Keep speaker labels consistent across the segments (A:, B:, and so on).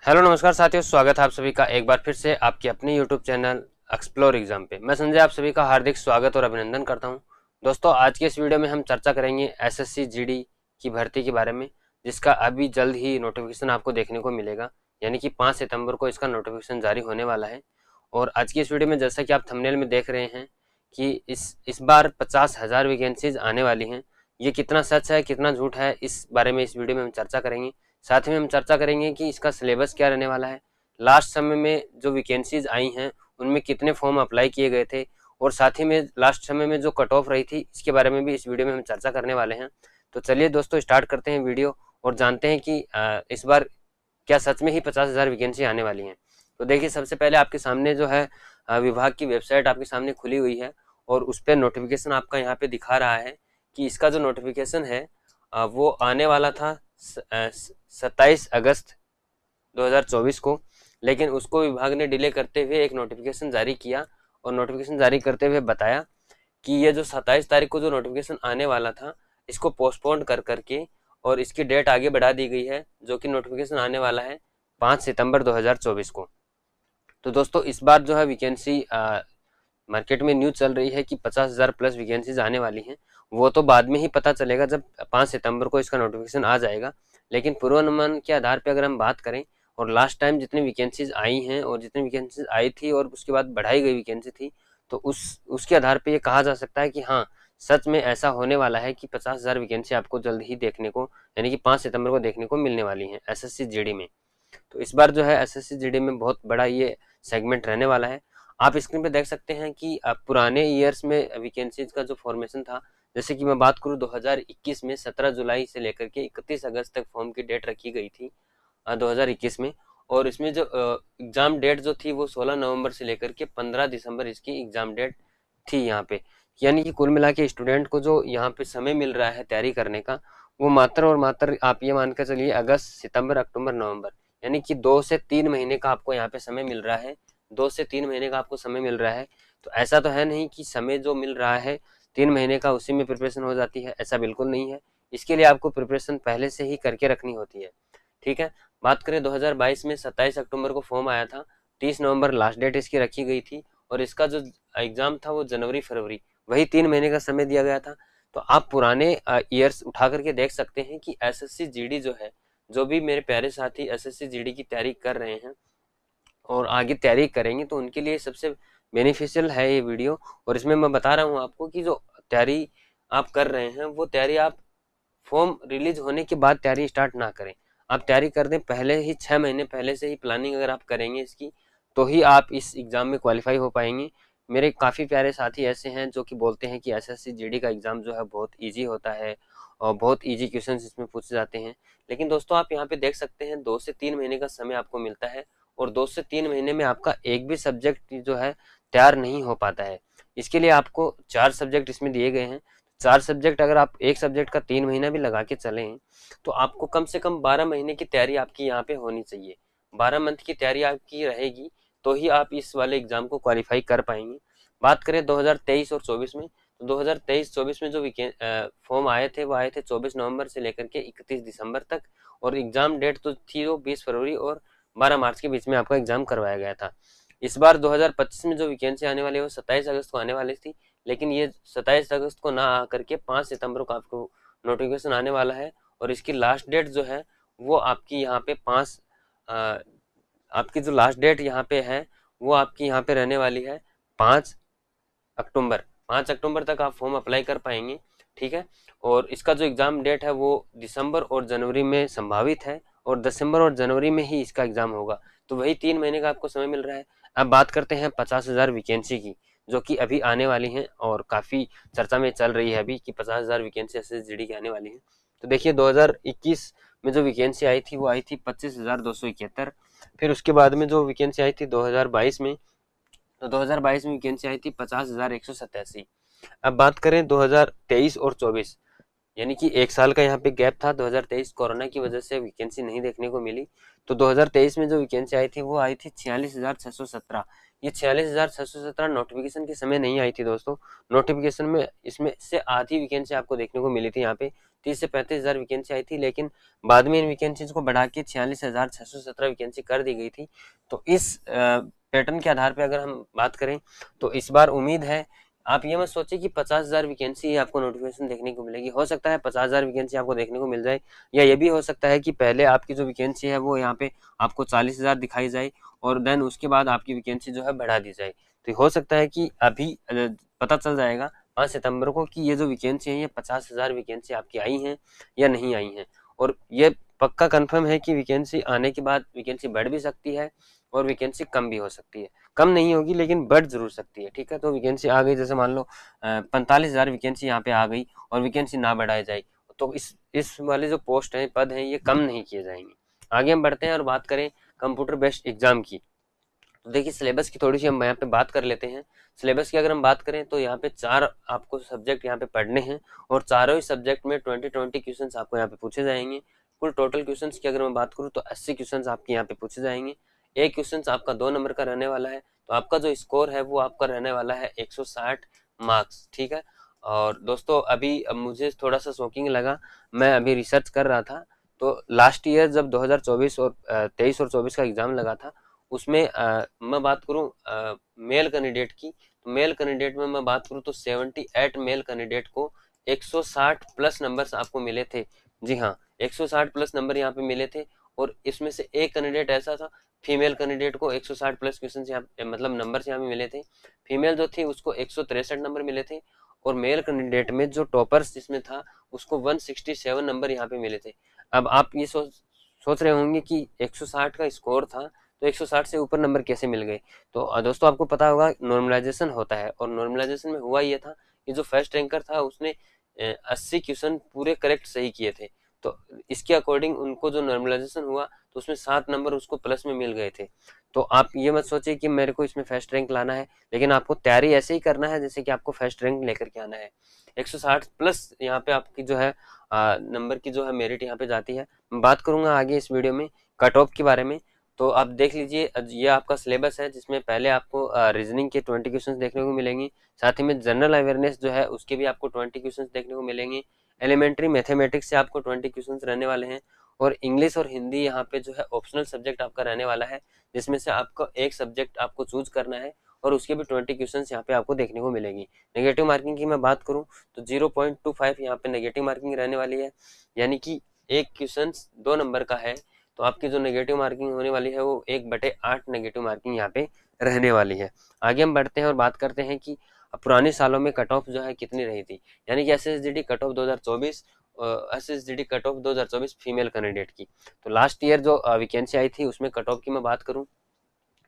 A: Hello नमस्कार साथियों, स्वागत है आप सभी का एक बार फिर से आपके अपने यूट्यूब चैनल एक्सप्लोर एग्जाम पे। मैं संजय आप सभी का हार्दिक स्वागत और अभिनंदन करता हूं। दोस्तों, आज के इस वीडियो में हम चर्चा करेंगे एसएससी जीडी की भर्ती के बारे में, जिसका अभी जल्द ही नोटिफिकेशन आपको देखने को मिलेगा। यानी कि 5 सितंबर को इसका नोटिफिकेशन जारी होने वाला है। और आज की इस वीडियो में जैसा कि आप थंबनेल में देख रहे हैं कि इस बार 50,000 वैकेंसीज आने वाली हैं। ये कितना सच है कितना झूठ है, इस बारे में इस वीडियो में हम चर्चा करेंगे। साथ में हम चर्चा करेंगे कि इसका सिलेबस क्या रहने वाला है, लास्ट समय में जो वैकेंसीज आई हैं उनमें कितने फॉर्म अप्लाई किए गए थे, और साथ ही में लास्ट समय में जो कट ऑफ रही थी इसके बारे में भी इस वीडियो में हम चर्चा करने वाले हैं। तो चलिए दोस्तों, स्टार्ट करते हैं वीडियो और जानते हैं कि इस बार क्या सच में ही 50,000 वैकेंसी आने वाली हैं। तो देखिए, सबसे पहले आपके सामने जो है विभाग की वेबसाइट आपके सामने खुली हुई है और उस पर नोटिफिकेशन आपका यहाँ पे दिखा रहा है कि इसका जो नोटिफिकेशन है वो आने वाला था 27 अगस्त 2024 को, लेकिन उसको विभाग ने डिले करते हुए एक नोटिफिकेशन जारी किया और नोटिफिकेशन जारी करते हुए बताया कि ये जो 27 तारीख को जो नोटिफिकेशन आने वाला था इसको पोस्टपोन कर करके और इसकी डेट आगे बढ़ा दी गई है, जो कि नोटिफिकेशन आने वाला है 5 सितंबर 2024 को। तो दोस्तों, इस बार जो है वैकेंसी मार्केट में न्यूज चल रही है कि 50,000 प्लस वैकेंसीज आने वाली हैं। वो तो बाद में ही पता चलेगा जब 5 सितंबर को इसका नोटिफिकेशन आ जाएगा। लेकिन पूर्वानुमान के आधार पर अगर हम बात करें और लास्ट टाइम जितनी वैकेंसीज आई हैं और जितनी वैकेंसीज आई थी और उसके बाद बढ़ाई गई वैकेंसी थी, तो उसके आधार पर ये कहा जा सकता है कि हाँ, सच में ऐसा होने वाला है कि 50,000 वैकेंसी आपको जल्द ही देखने को, यानी कि 5 सितंबर को देखने को मिलने वाली है एसएससी जीडी में। तो इस बार जो है एसएससी जीडी में बहुत बड़ा ये सेगमेंट रहने वाला है। आप स्क्रीन पे देख सकते हैं कि पुराने ईयर्स में वैकेंसीज का जो फॉर्मेशन था, जैसे कि मैं बात करूं 2021 में 17 जुलाई से लेकर के 31 अगस्त तक फॉर्म की डेट रखी गई थी 2021 में। और इसमें जो एग्जाम डेट जो थी वो 16 नवंबर से लेकर के 15 दिसंबर इसकी एग्जाम डेट थी यहाँ पे। यानी कि कुल मिला के स्टूडेंट को जो यहाँ पे समय मिल रहा है तैयारी करने का, वो मात्र और मात्र आप ये मान कर चलिए अगस्त सितंबर अक्टूबर नवंबर, यानी कि 2 से 3 महीने का आपको यहाँ पे समय मिल रहा है। 2 से 3 महीने का आपको समय मिल रहा है। तो ऐसा तो है नहीं कि समय जो मिल रहा है 3 महीने का उसी में प्रिपरेशन हो जाती है, ऐसा बिल्कुल नहीं है। इसके लिए आपको प्रिपरेशन पहले से ही करके रखनी होती है। ठीक है। बात करें 2022 में 27 अक्टूबर को फॉर्म आया था, 30 नवंबर लास्ट डेट इसकी रखी गई थी और इसका जो एग्जाम था वो जनवरी फरवरी, वही 3 महीने का समय दिया गया था। तो आप पुराने ईयर्स उठा करके देख सकते हैं कि एसएससी जीडी जो है, जो भी मेरे प्यारे साथी एसएससी जीडी की तैयारी कर रहे हैं और आगे तैयारी करेंगे, तो उनके लिए सबसे बेनिफिशियल है ये वीडियो। और इसमें मैं बता रहा हूँ आपको कि जो तैयारी आप कर रहे हैं वो तैयारी आप फॉर्म रिलीज होने के बाद तैयारी स्टार्ट ना करें। आप तैयारी कर दें पहले ही, 6 महीने पहले से ही प्लानिंग अगर आप करेंगे इसकी, तो ही आप इस एग्जाम में क्वालिफाई हो पाएंगे। मेरे काफ़ी प्यारे साथी ऐसे हैं जो कि बोलते हैं कि एसएससी जीडी का एग्ज़ाम जो है बहुत ईजी होता है और बहुत ईजी क्वेश्चंस इसमें पूछे जाते हैं। लेकिन दोस्तों, आप यहाँ पे देख सकते हैं 2 से 3 महीने का समय आपको मिलता है और 2 से 3 महीने में आपका एक भी सब्जेक्ट जो है तैयार नहीं हो पाता है। इसके लिए आपको 4 सब्जेक्ट इसमें दिए गए हैं। 4 सब्जेक्ट अगर आप एक सब्जेक्ट का 3 महीना भी लगा के चलें, तो आपको कम से कम 12 महीने की तैयारी आपकी यहाँ पे होनी चाहिए। 12 मंथ की तैयारी आपकी रहेगी तो ही आप इस वाले एग्जाम को क्वालिफाई कर पाएंगे। बात करें 2023 और 24 में, तो 2023-24 में जो फॉर्म आए थे वो आए थे 24 नवंबर से लेकर के 31 दिसंबर तक, और एग्जाम डेट तो थी वो 20 फरवरी और 12 मार्च के बीच में आपका एग्जाम करवाया गया था। इस बार 2025 में जो वैकेंसी आने वाली है वो 27 अगस्त को आने वाली थी, लेकिन ये 27 अगस्त को ना आकर के 5 सितंबर को आपको नोटिफिकेशन आने वाला है। और इसकी लास्ट डेट जो है वो आपकी यहाँ पे आपकी जो लास्ट डेट यहाँ पे है वो आपकी यहाँ पे रहने वाली है 5 अक्टूबर। 5 अक्टूबर तक आप फॉर्म अप्लाई कर पाएंगे। ठीक है। और इसका जो एग्ज़ाम डेट है वो दिसंबर और जनवरी में संभावित है और दिसंबर और जनवरी में ही इसका एग्ज़ाम होगा। तो वही 3 महीने का आपको समय मिल रहा है। अब बात करते हैं 50,000 वैकेंसी की, जो कि अभी आने वाली हैं और काफ़ी चर्चा में चल रही है अभी कि 50,000 वैकेंसी एसएसजीडी की आने वाली है। तो देखिए, 2021 में जो वैकेंसी आई थी वो आई थी 25,271। फिर उसके बाद में जो वैकेंसी आई थी 2022 में, तो 2022 में वैकेंसी आई थी 50,187। अब बात करें 2023 और 24, यानी कि एक साल का यहाँ पे गैप था। 2023 कोरोना की वजह से वैकेंसी नहीं देखने को मिली। तो 2023 में जो वैकेंसी आई थी वो आई थी 46,617, ये 46,617 नोटिफिकेशन के समय नहीं आई थी दोस्तों। नोटिफिकेशन में इसमें से आधी वैकेंसी आपको देखने को मिली थी, यहाँ पे 30 से 35,000 वैकेंसी आई थी, लेकिन बाद में इन वैकेंसीज को बढ़ा के 46,617 वैकेंसी कर दी गई थी। तो इस पैटर्न के आधार पर अगर हम बात करें तो इस बार उम्मीद है, आप ये मत सोचिए कि 50,000 वैकेंसी आपको नोटिफिकेशन देखने को मिलेगी। हो सकता है 50,000 वैकेंसी आपको देखने को मिल जाए, या ये भी हो सकता है कि पहले आपकी जो वैकेंसी है वो यहाँ पे आपको 40,000 दिखाई जाए और देन उसके बाद आपकी वैकेंसी जो है बढ़ा दी जाए। तो हो सकता है कि अभी पता चल जाएगा 5 सितंबर को कि ये जो वैकेंसी है ये 50,000 वैकेंसी आपकी आई हैं या नहीं आई हैं। और ये पक्का कंफर्म है कि वैकेंसी आने के बाद वैकेंसी बढ़ भी सकती है और वैकेंसी कम भी हो सकती है। कम नहीं होगी लेकिन बढ़ जरूर सकती है, ठीक है। तो वैकेंसी आ गई, जैसे मान लो 45,000 वैकेंसी यहाँ पे आ गई और वैकेंसी ना बढ़ाई जाए तो इस वाले जो पोस्ट हैं, पद हैं, ये कम नहीं किए जाएंगे। आगे हम बढ़ते हैं और बात करें कंप्यूटर बेस्ड एग्जाम की। तो देखिए सिलेबस की थोड़ी सी हम यहाँ पे बात कर लेते हैं। सिलेबस की अगर हम बात करें तो यहाँ पे 4 आपको सब्जेक्ट यहाँ पे पढ़ने हैं और चारों ही सब्जेक्ट में 20 क्वेश्चंस आपको यहाँ पे पूछे जाएंगे। कुल टोटल क्वेश्चंस की अगर मैं बात करूँ तो 80 क्वेश्चंस आपके यहाँ पे पूछे जाएंगे। एक क्वेश्चन आपका 2 नंबर का रहने वाला है, तो आपका जो स्कोर है वो आपका रहने वाला है 160 मार्क्स, ठीक है। और दोस्तों अभी मुझे थोड़ा सा शॉकिंग लगा, मैं अभी रिसर्च कर रहा था तो लास्ट ईयर जब 2024 और 23 और 24 का एग्जाम लगा था उसमें मैं बात करूं मेल कैंडिडेट की, तो मेल कैंडिडेट में मैं बात करूं तो 78 मेल कैंडिडेट को 160 प्लस नंबर्स आपको मिले थे। जी हाँ, 160 प्लस नंबर यहाँ पे मिले थे। और इसमें से एक कैंडिडेट ऐसा था, फीमेल कैंडिडेट को 160 प्लस क्वेश्चन यहाँ मतलब नंबर्स यहाँ पे मिले थे। फीमेल जो थी उसको 163 नंबर मिले थे और मेल कैंडिडेट में जो टॉपर्स जिसमें था उसको 167 नंबर यहाँ पे मिले थे। अब आप ये सोच रहे होंगे कि 160 का स्कोर था तो 160 से ऊपर नंबर कैसे मिल गए। तो दोस्तों आपको पता होगा नॉर्मलाइजेशन होता है, और नॉर्मलाइजेशन में हुआ ये था कि जो फर्स्ट रैंकर था उसने 80 क्वेश्चन पूरे करेक्ट सही किए थे, तो इसके अकॉर्डिंग उनको जो नॉर्मलाइजेशन हुआ तो उसमें 7 नंबर उसको प्लस में मिल गए थे। तो आप ये मत सोचिए कि मेरे को इसमें फर्स्ट रैंक लाना है, लेकिन आपको तैयारी ऐसे ही करना है जैसे कि आपको फर्स्ट रैंक लेकर के आना है। 160 प्लस यहाँ पे आपकी जो है नंबर की जो है मेरिट यहाँ पे जाती है। मैं बात करूंगा आगे इस वीडियो में कट ऑफ के बारे में। तो आप देख लीजिए, ये आपका सिलेबस है जिसमें पहले आपको रीजनिंग के 20 क्वेश्चन देखने को मिलेंगे, साथ ही में जनरल अवेयरनेस जो है उसके भी आपको 20 क्वेश्चन देखने को मिलेंगे। एलिमेंट्री मैथमेटिक्स से आपको 20 क्वेश्चन रहने वाले हैं, और इंग्लिश और हिंदी यहाँ पे जो है ऑप्शनल सब्जेक्ट आपका रहने वाला है, जिसमें से आपको एक सब्जेक्ट आपको चूज करना है और उसके भी 20 क्वेश्चन यहाँ पे आपको देखने को मिलेगी। नेगेटिव मार्किंग की मैं बात करूँ तो 0.25 यहाँ पे नेगेटिव मार्किंग रहने वाली है, यानी कि एक क्वेश्चन 2 नंबर का है तो आपकी जो नेगेटिव मार्किंग होने वाली है वो 1/8 नेगेटिव मार्किंग यहाँ पे रहने वाली है। आगे हम बढ़ते हैं और बात करते हैं कि पुराने सालों में कट ऑफ जो है कितनी रही थी, यानी कि SSGD cut off 2024, SSGD cut off 2024 female candidate की। तो लास्ट ईयर जो वैकेंसी आई थी उसमें कट ऑफ की मैं बात करूं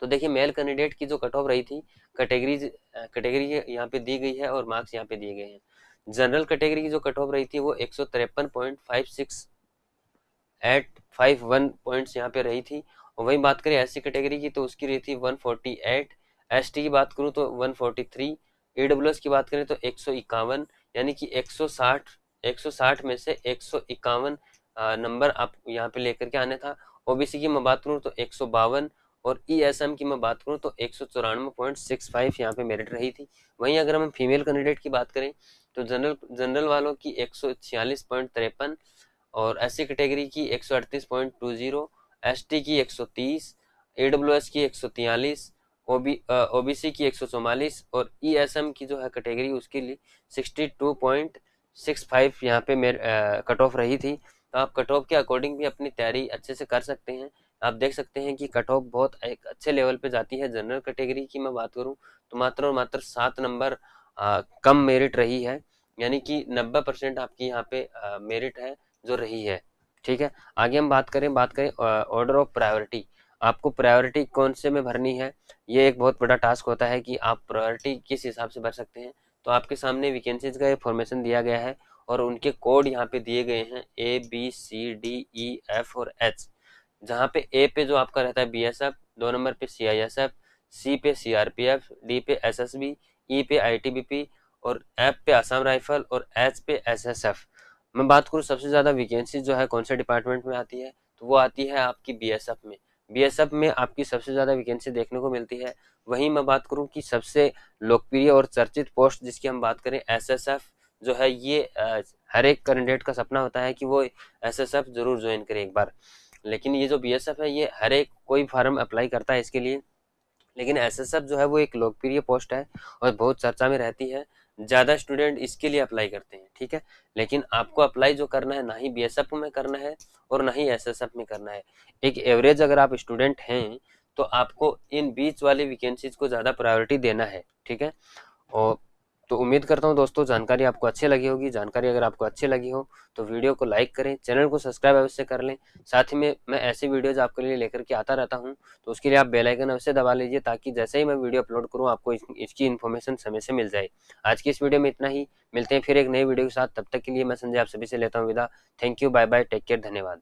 A: तो देखिए मेल कैंडिडेट की जो कट ऑफ रही थी, कैटेगरी यहाँ पे दी गई है और मार्क्स यहाँ पे दिए गए हैं। जनरल कैटेगरी की जो कट ऑफ रही थी वो 153.51 पॉइंट्स यहाँ पे रही थी। और वही बात करें SC कैटेगरी की तो उसकी रही थी 148, ST की बात करूँ तो 143, AWS की बात करें तो 151, यानी कि 160 में से 151 नंबर आप यहाँ पे लेकर के आने था। OBC की मैं बात करूँ तो 152 और ESM की मैं बात करूँ तो 194.65 यहाँ पे मेरिट रही थी। वहीं अगर हम फीमेल कैंडिडेट की बात करें तो जनरल वालों की 146.53 और SC कैटेगरी की 138.20, ST की 130, AWS की 143, OBC की 144 और ESM की जो है कैटेगरी उसके लिए 62.65 यहाँ पे मेरे कट ऑफ रही थी। तो आप कट ऑफ के अकॉर्डिंग भी अपनी तैयारी अच्छे से कर सकते हैं। आप देख सकते हैं कि कट ऑफ बहुत एक अच्छे लेवल पे जाती है। जनरल कैटेगरी की मैं बात करूं तो मात्र और मात्र 7 नंबर कम मेरिट रही है, यानी कि 90% आपकी यहाँ पे मेरिट है जो रही है, ठीक है। आगे हम बात करें ऑर्डर ऑफ प्रायोरिटी। आपको प्रायोरिटी कौन से में भरनी है, ये एक बहुत बड़ा टास्क होता है कि आप प्रायोरिटी किस हिसाब से भर सकते हैं। तो आपके सामने वैकेंसीज का फॉर्मेशन दिया गया है और उनके कोड यहाँ पे दिए गए हैं ABCDEF और H। जहाँ पे ए पे जो आपका रहता है BSF, 2 नंबर पे CISF, C पे CRPF, D पे SSB, E पे ITBP और F पे असम राइफल और H पे SSF। मैं बात करूँ सबसे ज़्यादा वैकेंसी जो है कौन से डिपार्टमेंट में आती है तो वो आती है आपकी BSF में। बीएसएफ में आपकी सबसे ज़्यादा वैकेंसी देखने को मिलती है। वहीं मैं बात करूं कि सबसे लोकप्रिय और चर्चित पोस्ट जिसकी हम बात करें, एसएसएफ जो है, ये हर एक कैंडिडेट का सपना होता है कि वो एसएसएफ जरूर ज्वाइन करे एक बार। लेकिन ये जो बीएसएफ है, ये हर एक कोई फार्म अप्लाई करता है इसके लिए, लेकिन एसएसएफ जो है वो एक लोकप्रिय पोस्ट है और बहुत चर्चा में रहती है। ज़्यादा स्टूडेंट इसके लिए अप्लाई करते हैं, ठीक है। लेकिन आपको अप्लाई जो करना है, ना ही बीएसएफ में करना है और ना ही एसएसएफ में करना है। एक एवरेज अगर आप स्टूडेंट हैं तो आपको इन बीच वाली वैकेंसीज को ज़्यादा प्रायोरिटी देना है, ठीक है। और तो उम्मीद करता हूँ दोस्तों जानकारी आपको अच्छी लगी होगी। जानकारी अगर आपको अच्छी लगी हो तो वीडियो को लाइक करें, चैनल को सब्सक्राइब अवश्य कर लें। साथ ही में मैं ऐसी वीडियोज आपके लिए लेकर के आता रहता हूँ, तो उसके लिए आप बेल आइकन अवश्य दबा लीजिए, ताकि जैसे ही मैं वीडियो अपलोड करूँ आपको इसकी इन्फॉर्मेशन समय से मिल जाए। आज की इस वीडियो में इतना ही, मिलते हैं फिर एक नई वीडियो के साथ। तब तक के लिए मैं संजय आप सभी से लेता हूँ विदा। Thank you, bye bye, take care, धन्यवाद।